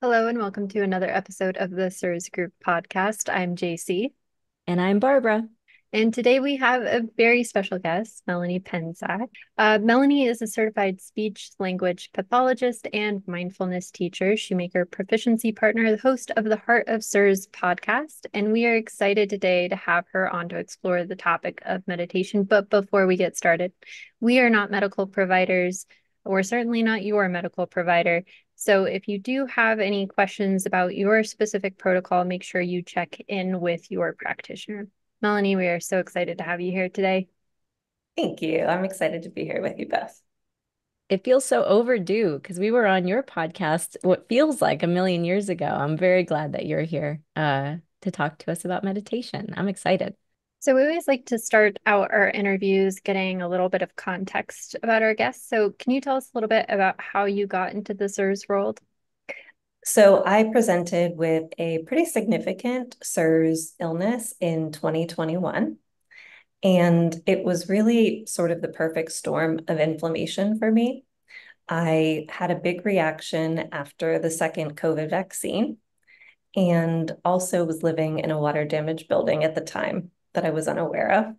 Hello and welcome to another episode of the CIRS Group podcast. I'm JC, And I'm Barbara. and today we have a very special guest, Melanie Pensak. Melanie is a certified speech language pathologist and mindfulness teacher, Shoemaker Proficiency Partner, the host of the Heart of CIRS podcast, and we are excited today to have her on to explore the topic of meditation. But before we get started, we are not medical providers. We're certainly not your medical provider. So if you do have any questions about your specific protocol, make sure you check in with your practitioner. Melanie, we are so excited to have you here today. Thank you. I'm excited to be here with you both. It feels so overdue because we were on your podcast what feels like a million years ago. I'm very glad that you're here to talk to us about meditation. I'm excited. So we always like to start out our interviews getting a little bit of context about our guests. So can you tell us a little bit about how you got into the CIRS world? So I presented with a pretty significant CIRS illness in 2021. And it was really sort of the perfect storm of inflammation for me. I had a big reaction after the second COVID vaccine and also was living in a water damaged building at the time that I was unaware of.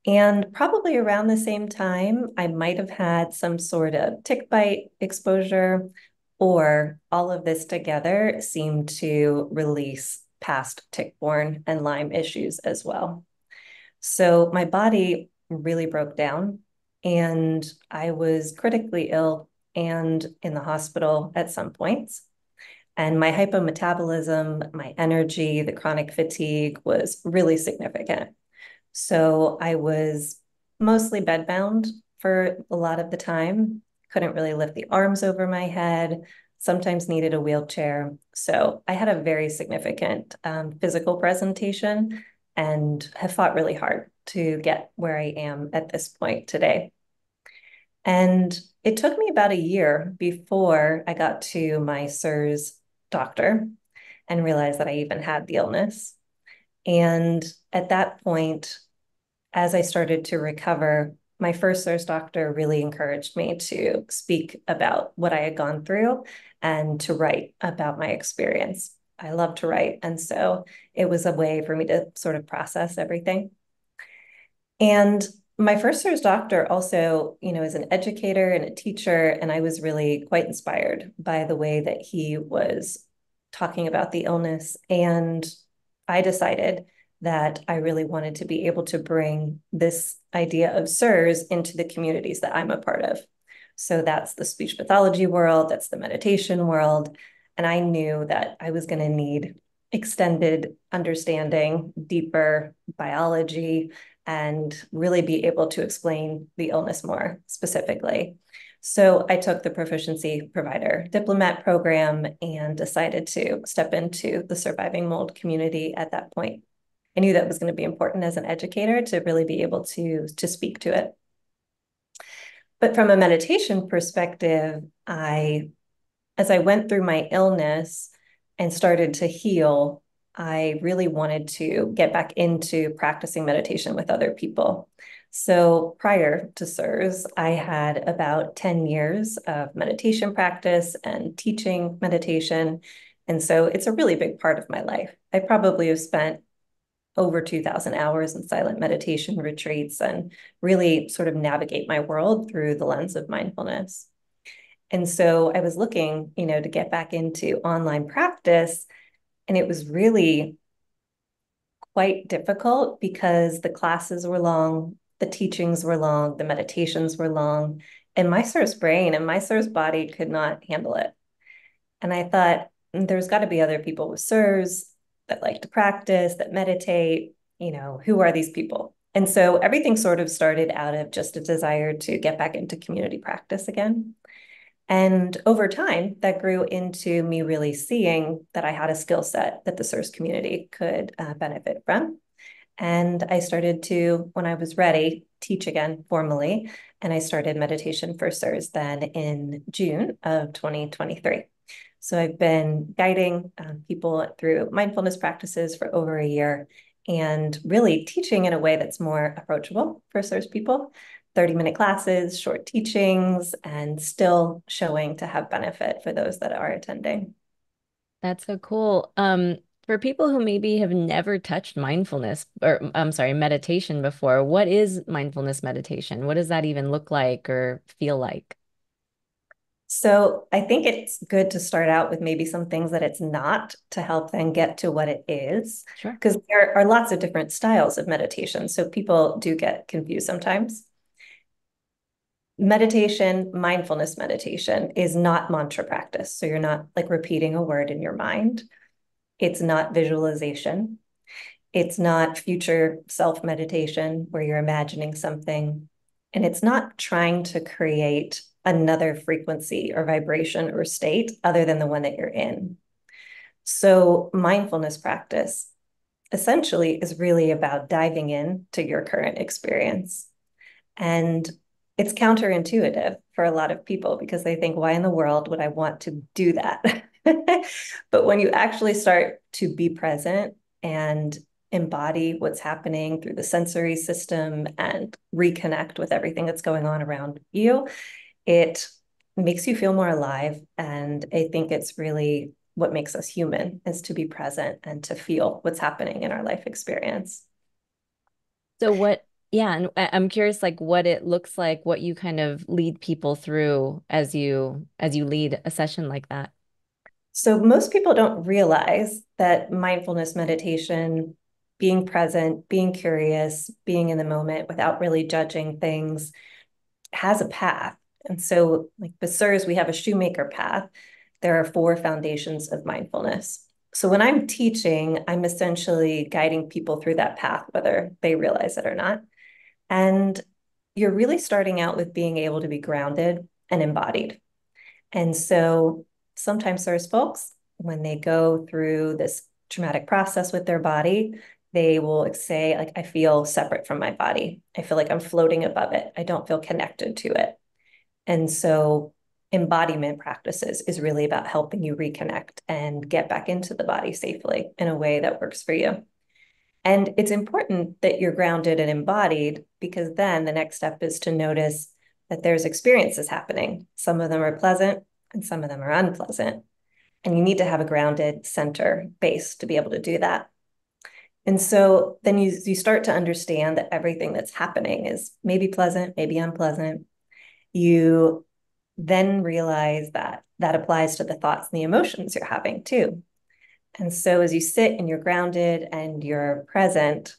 And probably around the same time, I might have had some sort of tick bite exposure, or all of this together seemed to release past tick-borne and Lyme issues as well. So my body really broke down, and I was critically ill and in the hospital at some points. And my hypometabolism, my energy, the chronic fatigue was really significant. So I was mostly bedbound for a lot of the time, couldn't really lift the arms over my head, sometimes needed a wheelchair. So I had a very significant physical presentation and have fought really hard to get where I am at this point today. And it took me about a year before I got to my CIRS doctor and realized that I even had the illness. And at that point, as I started to recover, my first CIRS doctor really encouraged me to speak about what I had gone through and to write about my experience. I love to write. And so it was a way for me to sort of process everything. And my first CIRS doctor also, is an educator and a teacher, and I was really quite inspired by the way that he was talking about the illness. And I decided that I really wanted to be able to bring this idea of CIRS into the communities that I'm a part of. So that's the speech pathology world, that's the meditation world. And I knew that I was going to need extended understanding, deeper biology, and really be able to explain the illness more specifically. So I took the Proficiency Provider Diplomat program and decided to step into the surviving mold community at that point. I knew that was going to be important as an educator to really be able to speak to it. But from a meditation perspective, as I went through my illness and started to heal, I really wanted to get back into practicing meditation with other people. So prior to CIRS, I had about 10 years of meditation practice and teaching meditation. And so it's a really big part of my life. I probably have spent over 2,000 hours in silent meditation retreats and really sort of navigate my world through the lens of mindfulness. And so I was looking, to get back into online practice, and it was really quite difficult because the classes were long, the teachings were long, the meditations were long, and my CIRS brain and my CIRS body could not handle it. And I thought, there's got to be other people with CIRS that like to practice, that meditate, who are these people? And so everything sort of started out of just a desire to get back into community practice again. And over time, that grew into me really seeing that I had a skill set that the CIRS community could benefit from. And I started to, when I was ready, teach again formally. And I started meditation for CIRS then in June of 2023. So I've been guiding people through mindfulness practices for over a year and really teaching in a way that's more approachable for CIRS people. 30-minute classes, short teachings, and still showing to have benefit for those that are attending. That's so cool. For people who maybe have never touched mindfulness or I'm sorry, meditation before, what is mindfulness meditation? What does that even look like or feel like? So I think it's good to start out with maybe some things that it's not to help then get to what it is, Sure. because there are lots of different styles of meditation. So people do get confused sometimes. Meditation, mindfulness meditation is not mantra practice. So you're not like repeating a word in your mind. It's not visualization. It's not future self meditation where you're imagining something. And it's not trying to create another frequency or vibration or state other than the one that you're in. So, mindfulness practice essentially is really about diving in to your current experience. And it's counterintuitive for a lot of people because they think, why in the world would I want to do that? But when you actually start to be present and embody what's happening through the sensory system and reconnect with everything that's going on around you, it makes you feel more alive. And I think it's really what makes us human is to be present and to feel what's happening in our life experience. So yeah, and I'm curious like what it looks like, what you kind of lead people through as you lead a session like that. So most people don't realize that mindfulness meditation, being present, being curious, being in the moment without really judging things, has a path. And so, like the CIRS, we have a Shoemaker path. There are four foundations of mindfulness. So when I'm teaching, I'm essentially guiding people through that path, whether they realize it or not. And you're really starting out with being able to be grounded and embodied. And so sometimes there's folks, when they go through this traumatic process with their body, they will say, like, I feel separate from my body. I feel like I'm floating above it. I don't feel connected to it. And so embodiment practices is really about helping you reconnect and get back into the body safely in a way that works for you. And it's important that you're grounded and embodied because then the next step is to notice that there's experiences happening. Some of them are pleasant and some of them are unpleasant. And you need to have a grounded center base to be able to do that. And so then you start to understand that everything that's happening is maybe pleasant, maybe unpleasant. You then realize that that applies to the thoughts and the emotions you're having too. And so as you sit and you're grounded and you're present,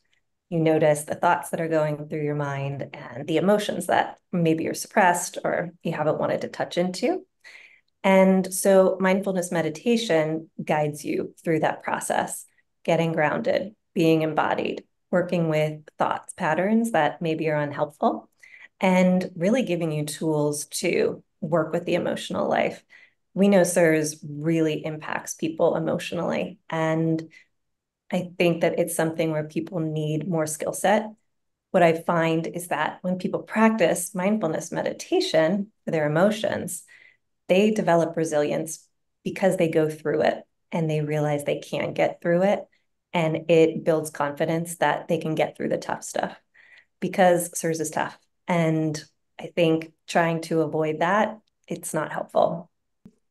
you notice the thoughts that are going through your mind and the emotions that maybe you're suppressed or you haven't wanted to touch into. And so mindfulness meditation guides you through that process, getting grounded, being embodied, working with thoughts, patterns that maybe are unhelpful, and really giving you tools to work with the emotional life. We know CIRS really impacts people emotionally. And I think that it's something where people need more skill set. What I find is that when people practice mindfulness meditation for their emotions, they develop resilience because they go through it and they realize they can get through it. And it builds confidence that they can get through the tough stuff because CIRS is tough. And I think trying to avoid that, it's not helpful.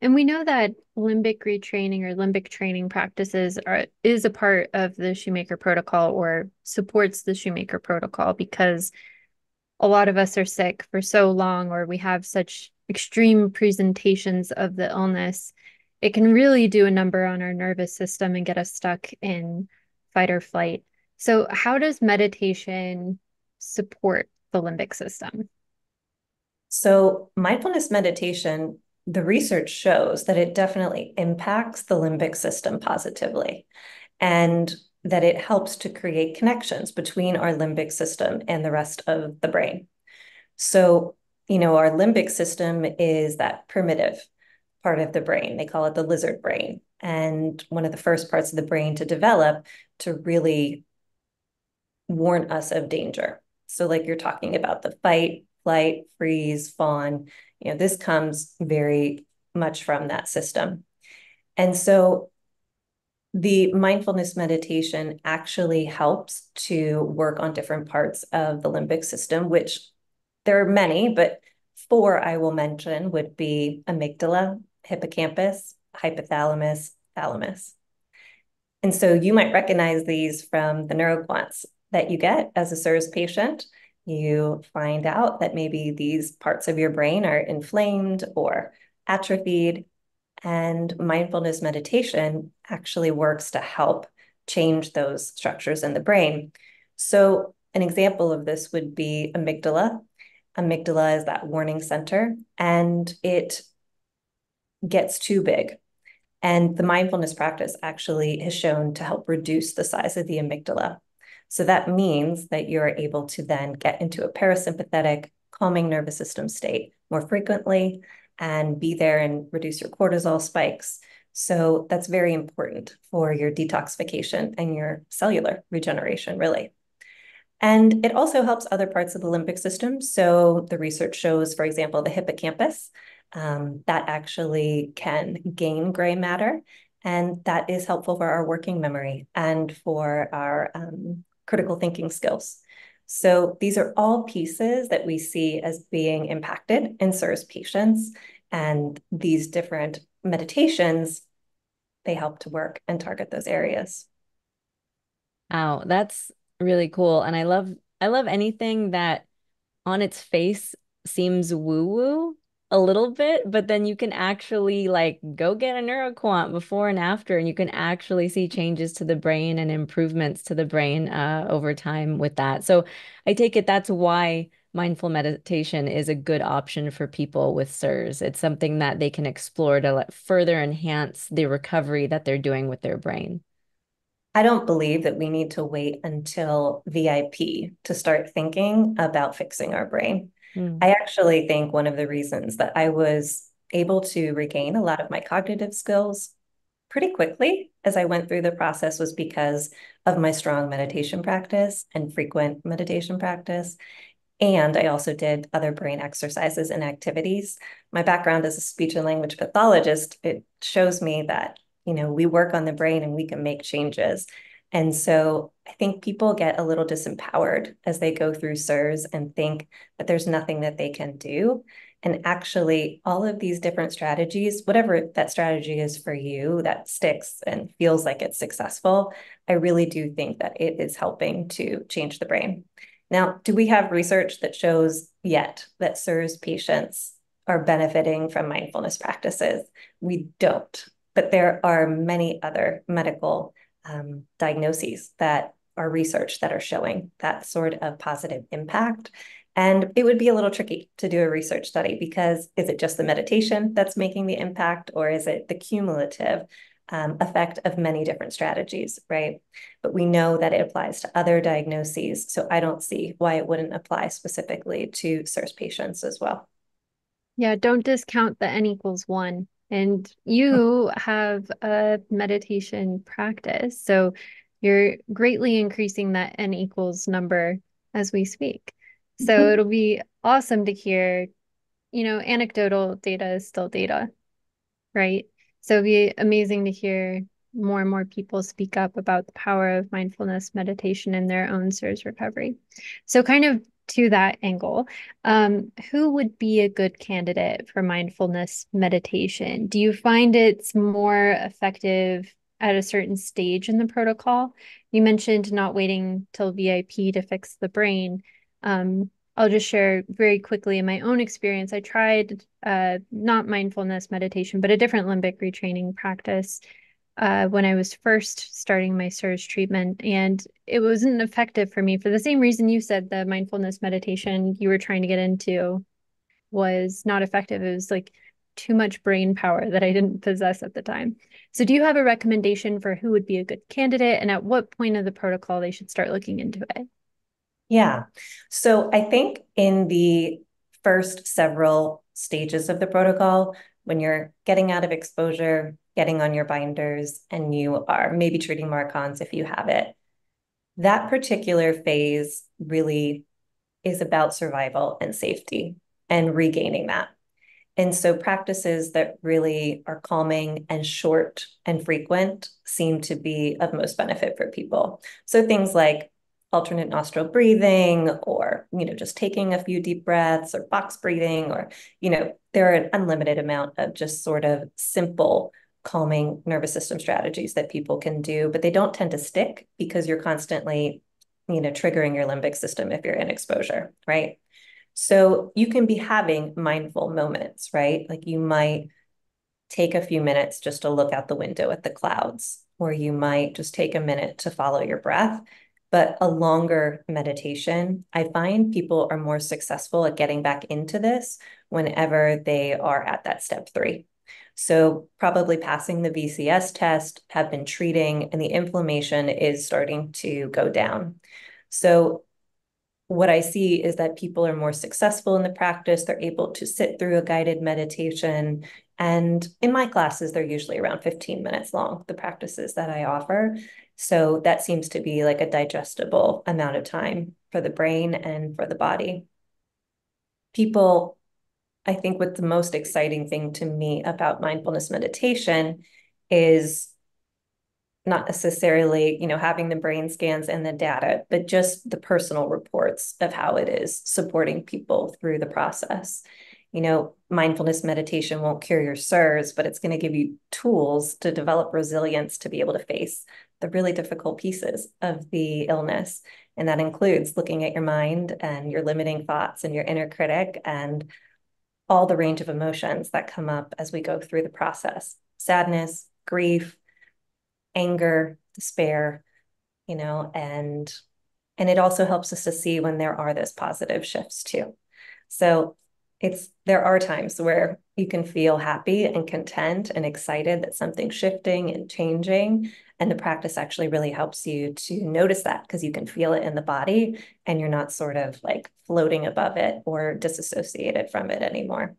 And we know that limbic retraining or limbic training practices is a part of the Shoemaker Protocol or supports the Shoemaker Protocol because a lot of us are sick for so long or we have such extreme presentations of the illness. It can really do a number on our nervous system and get us stuck in fight or flight. So, how does meditation support the limbic system? So, mindfulness meditation, the research shows that it definitely impacts the limbic system positively and that it helps to create connections between our limbic system and the rest of the brain. So, our limbic system is that primitive part of the brain. They call it the lizard brain. And one of the first parts of the brain to develop to really warn us of danger. So, like you're talking about the fight, flight, freeze, fawn, this comes very much from that system. And so the mindfulness meditation actually helps to work on different parts of the limbic system, which there are many, but four I will mention would be amygdala, hippocampus, hypothalamus, thalamus. And so you might recognize these from the neuroquants that you get as a CIRS patient. You find out that maybe these parts of your brain are inflamed or atrophied, and mindfulness meditation actually works to help change those structures in the brain. So an example of this would be amygdala. Amygdala is that warning center, and it gets too big. And the mindfulness practice actually has shown to help reduce the size of the amygdala. So that means that you're able to then get into a parasympathetic, calming nervous system state more frequently and be there and reduce your cortisol spikes. So that's very important for your detoxification and your cellular regeneration, really. And it also helps other parts of the limbic system. So the research shows, for example, the hippocampus, that actually can gain gray matter. And that is helpful for our working memory and for our critical thinking skills. So these are all pieces that we see as being impacted in CIRS patients. And these different meditations, they help to work and target those areas. Wow, that's really cool. And I love anything that on its face seems woo-woo a little bit, but then you can actually like go get a neuroquant before and after, and you can actually see changes to the brain and improvements to the brain over time with that. So I take it that's why mindful meditation is a good option for people with CIRS. It's something that they can explore to like, further enhance the recovery that they're doing with their brain. I don't believe that we need to wait until VIP to start thinking about fixing our brain. Mm. I actually think one of the reasons that I was able to regain a lot of my cognitive skills pretty quickly as I went through the process was because of my strong meditation practice and frequent meditation practice. And I also did other brain exercises and activities. My background as a speech and language pathologist, it shows me that, we work on the brain and we can make changes. And so I think people get a little disempowered as they go through CIRS and think that there's nothing that they can do. And actually, all of these different strategies, whatever that strategy is for you that sticks and feels like it's successful, I really do think that it is helping to change the brain. Now, do we have research that shows yet that CIRS patients are benefiting from mindfulness practices? We don't, but there are many other medical diagnoses that are research that are showing that sort of positive impact. And it would be a little tricky to do a research study because is it just the meditation that's making the impact, or is it the cumulative effect of many different strategies, right? But we know that it applies to other diagnoses. So I don't see why it wouldn't apply specifically to CIRS patients as well. Yeah, don't discount the N equals one. And you have a meditation practice. So you're greatly increasing that N equals number as we speak. So it'll be awesome to hear, anecdotal data is still data, right? So it'd be amazing to hear more and more people speak up about the power of mindfulness meditation in their own CIRS recovery. So kind of to that angle, who would be a good candidate for mindfulness meditation? Do you find it's more effective at a certain stage in the protocol? You mentioned not waiting till VIP to fix the brain. I'll just share very quickly in my own experience. I tried not mindfulness meditation, but a different limbic retraining practice when I was first starting my CIRS treatment. And it wasn't effective for me for the same reason you said the mindfulness meditation you were trying to get into was not effective. It was like too much brain power that I didn't possess at the time. So do you have a recommendation for who would be a good candidate and at what point of the protocol they should start looking into it? Yeah. So I think in the first several stages of the protocol, when you're getting out of exposure, getting on your binders, and you are maybe treating MARCONs if you have it, that particular phase really is about survival and safety and regaining that. And so practices that really are calming and short and frequent seem to be of most benefit for people. So things like alternate nostril breathing or, just taking a few deep breaths or box breathing or, there are an unlimited amount of just sort of simple calming nervous system strategies that people can do, but they don't tend to stick because you're constantly, triggering your limbic system if you're in exposure, right? So you can be having mindful moments, right? Like you might take a few minutes just to look out the window at the clouds, or you might just take a minute to follow your breath. But a longer meditation, I find people are more successful at getting back into this whenever they are at that step 3. So probably passing the VCS test, have been treating, and the inflammation is starting to go down. So what I see is that people are more successful in the practice. They're able to sit through a guided meditation. And in my classes, they're usually around 15 minutes long, the practices that I offer. So that seems to be like a digestible amount of time for the brain and for the body. People, I think what the most exciting thing to me about mindfulness meditation is not necessarily, having the brain scans and the data, but just the personal reports of how it is supporting people through the process. Mindfulness meditation won't cure your CIRS, but it's going to give you tools to develop resilience to be able to face the really difficult pieces of the illness. And that includes looking at your mind and your limiting thoughts and your inner critic and all the range of emotions that come up as we go through the process: sadness, grief, anger, despair, and it also helps us to see when there are those positive shifts too. So there are times where you can feel happy and content and excited that something's shifting and changing. And the practice actually really helps you to notice that because you can feel it in the body and you're not sort of like floating above it or disassociated from it anymore.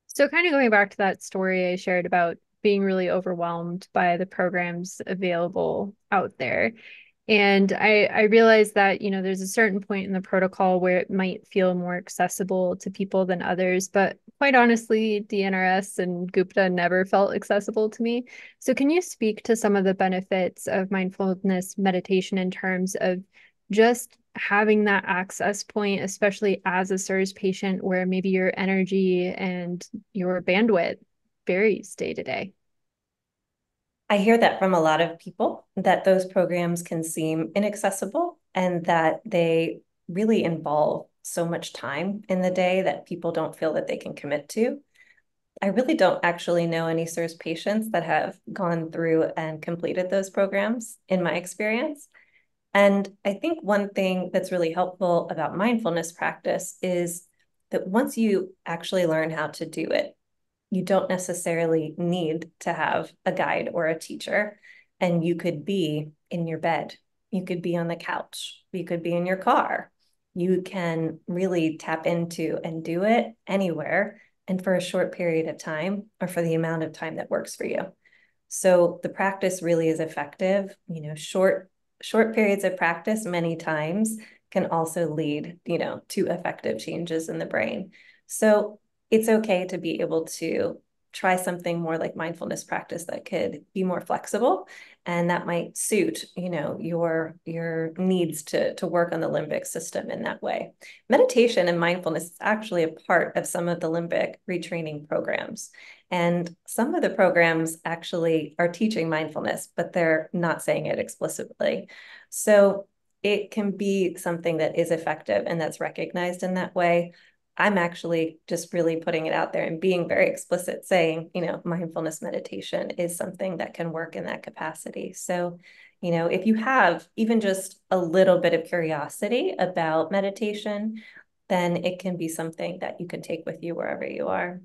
So, kind of going back to that story I shared about being really overwhelmed by the programs available out there. And I realized that, there's a certain point in the protocol where it might feel more accessible to people than others. But quite honestly, DNRS and Gupta never felt accessible to me. So, can you speak to some of the benefits of mindfulness meditation in terms of just having that access point, especially as a CIRS patient, where maybe your energy and your bandwidth varies day to day? I hear that from a lot of people, that those programs can seem inaccessible and that they really involve so much time in the day that people don't feel that they can commit to. I really don't actually know any CIRS patients that have gone through and completed those programs in my experience. And I think one thing that's really helpful about mindfulness practice is that once you actually learn how to do it, you don't necessarily need to have a guide or a teacher. And you could be in your bed, you could be on the couch, you could be in your car. You can really tap into and do it anywhere and for a short period of time or for the amount of time that works for you. So the practice really is effective. Short periods of practice many times can also lead, to effective changes in the brain. So it's okay to be able to try something more like mindfulness practice that could be more flexible and that might suit, your needs to work on the limbic system in that way. Meditation and mindfulness is actually a part of some of the limbic retraining programs. And some of the programs actually are teaching mindfulness, but they're not saying it explicitly. So it can be something that is effective and that's recognized in that way. I'm actually just really putting it out there and being very explicit, saying, mindfulness meditation is something that can work in that capacity. So, if you have even just a little bit of curiosity about meditation, then it can be something that you can take with you wherever you are.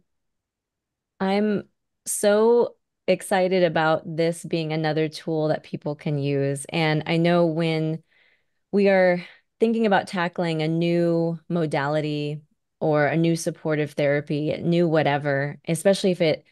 I'm so excited about this being another tool that people can use. And I know when we are thinking about tackling a new modality or a new supportive therapy, new whatever, especially if it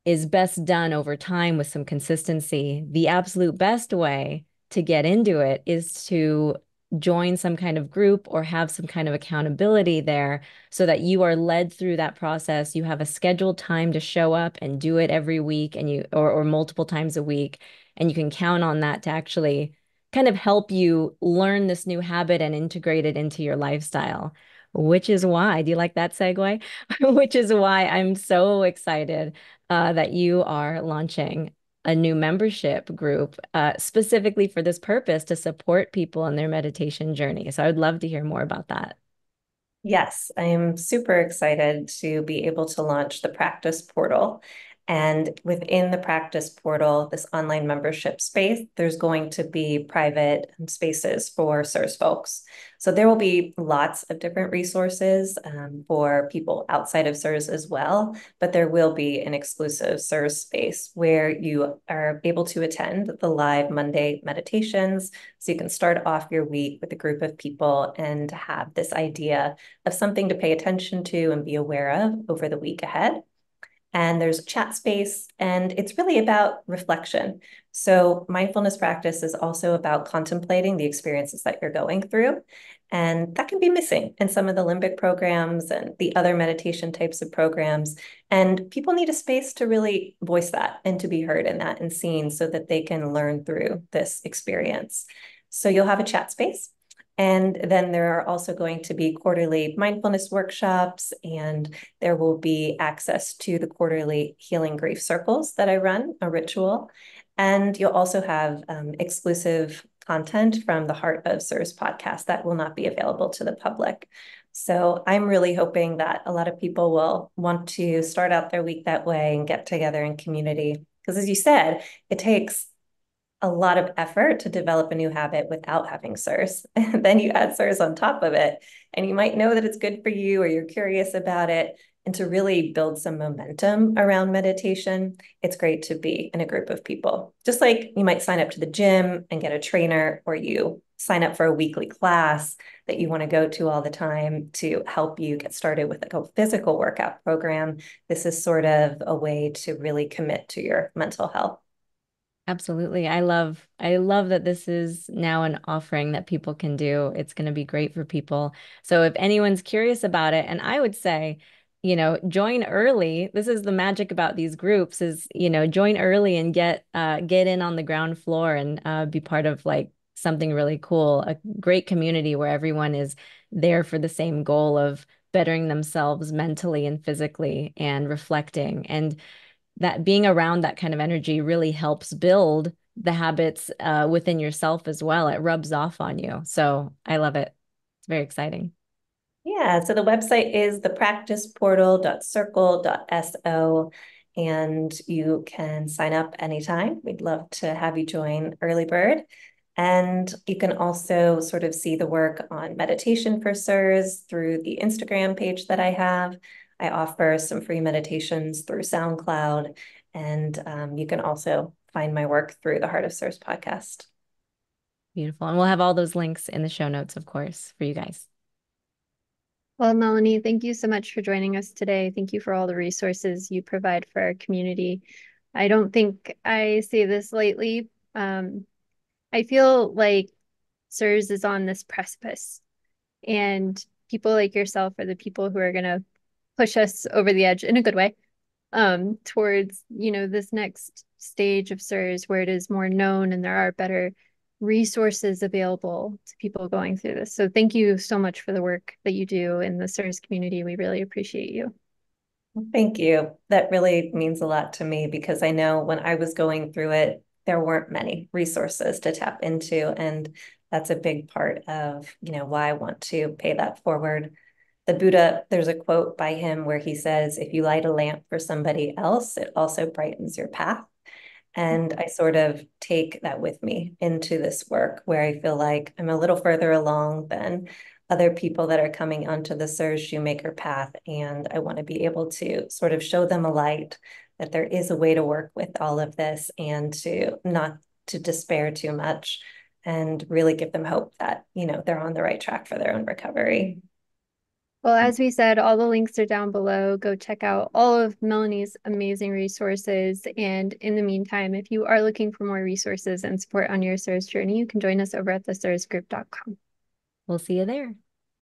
is best done over time with some consistency, the absolute best way to get into it is to join some kind of group or have some kind of accountability there so that you are led through that process. You have a scheduled time to show up and do it every week and or multiple times a week, and you can count on that to actually kind of help you learn this new habit and integrate it into your lifestyle. which is why, do you like that segue? Which is why I'm so excited that you are launching a new membership group specifically for this purpose to support people in their meditation journey. So I would love to hear more about that. Yes, I am super excited to be able to launch the practice portal. And within the practice portal, this online membership space, there's going to be private spaces for CIRS folks. So there will be lots of different resources for people outside of CIRS as well, but there will be an exclusive CIRS space where you are able to attend the live Monday meditations. So you can start off your week with a group of people and have this idea of something to pay attention to and be aware of over the week ahead. And there's a chat space, and it's really about reflection. So mindfulness practice is also about contemplating the experiences that you're going through. And that can be missing in some of the limbic programs and the other meditation types of programs. And people need a space to really voice that and to be heard in that and seen so that they can learn through this experience. So you'll have a chat space. And then there are also going to be quarterly mindfulness workshops, and there will be access to the quarterly healing grief circles that I run, a ritual. And you'll also have exclusive content from the Heart of CIRS podcast that will not be available to the public. So I'm really hoping that a lot of people will want to start out their week that way and get together in community. Because as you said, it takes a lot of effort to develop a new habit without having CIRS. And then you add CIRS on top of it, and you might know that it's good for you or you're curious about it. And to really build some momentum around meditation, it's great to be in a group of people. Just like you might sign up to the gym and get a trainer, or you sign up for a weekly class that you want to go to all the time to help you get started with a physical workout program. This is sort of a way to really commit to your mental health. Absolutely. I love that this is now an offering that people can do. It's going to be great for people. So if anyone's curious about it, and I would say, join early. This is the magic about these groups is, join early and get in on the ground floor and be part of like something really cool, a great community where everyone is there for the same goal of bettering themselves mentally and physically and reflecting. And that being around that kind of energy really helps build the habits within yourself as well. It rubs off on you. So I love it. It's very exciting. Yeah, so the website is thepracticeportal.circle.so, and you can sign up anytime. We'd love to have you join Early Bird. And you can also sort of see the work on meditation for CIRS through the Instagram page that I have. I offer some free meditations through SoundCloud, and you can also find my work through the Heart of CIRS podcast. Beautiful. And we'll have all those links in the show notes, of course, for you guys. Well, Melanie, thank you so much for joining us today. Thank you for all the resources you provide for our community. I don't think I say this lightly. I feel like CIRS is on this precipice, and people like yourself are the people who are going to push us over the edge in a good way towards, this next stage of CIRS where it is more known and there are better resources available to people going through this. So thank you so much for the work that you do in the CIRS community. We really appreciate you. Thank you. That really means a lot to me because I know when I was going through it, there weren't many resources to tap into. And that's a big part of, why I want to pay that forward. The Buddha, there's a quote by him where he says, if you light a lamp for somebody else, it also brightens your path. And I sort of take that with me into this work where I feel like I'm a little further along than other people that are coming onto the CIRS Shoemaker path. And I want to be able to sort of show them a light that there is a way to work with all of this and to not to despair too much and really give them hope that, they're on the right track for their own recovery. Well, as we said, all the links are down below. Go check out all of Melanie's amazing resources. And in the meantime, if you are looking for more resources and support on your CIRS journey, you can join us over at theCIRSgroup.com. We'll see you there.